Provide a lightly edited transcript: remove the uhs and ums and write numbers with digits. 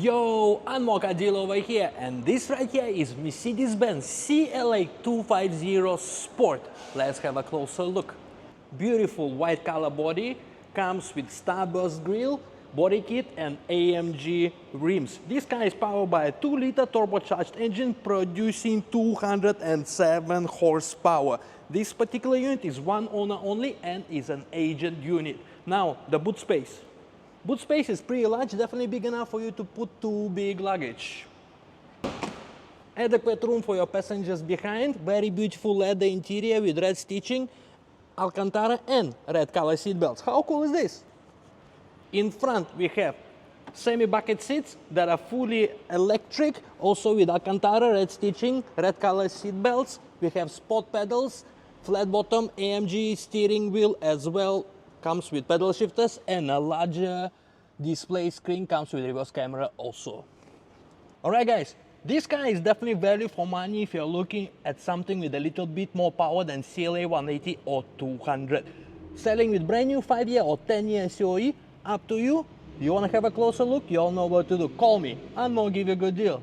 Yo, �W𝐞𝐫𝐤𝐫 over here, and this right here is Mercedes-Benz CLA250 Sport. Let's have a closer look. Beautiful white color body, comes with starburst grille, body kit and AMG rims. This car is powered by a 2-liter turbocharged engine producing 207 horsepower. This particular unit is one owner only and is an agent unit. Now, the boot space. Boot space is pretty large, definitely big enough for you to put 2 big luggage. Adequate room for your passengers behind, very beautiful leather interior with red stitching, Alcantara and red color seat belts. How cool is this? In front we have semi-bucket seats that are fully electric, also with Alcantara, red stitching, red color seat belts. We have sport pedals, flat bottom AMG steering wheel as well. Comes with pedal shifters and a larger display screen, comes with reverse camera also. Alright guys, this car is definitely value for money if you're looking at something with a little bit more power than CLA 180 or 200. Selling with brand new 5-year or 10-year COE, up to you. You want to have a closer look, you all know what to do. Call me and we'll give you a good deal.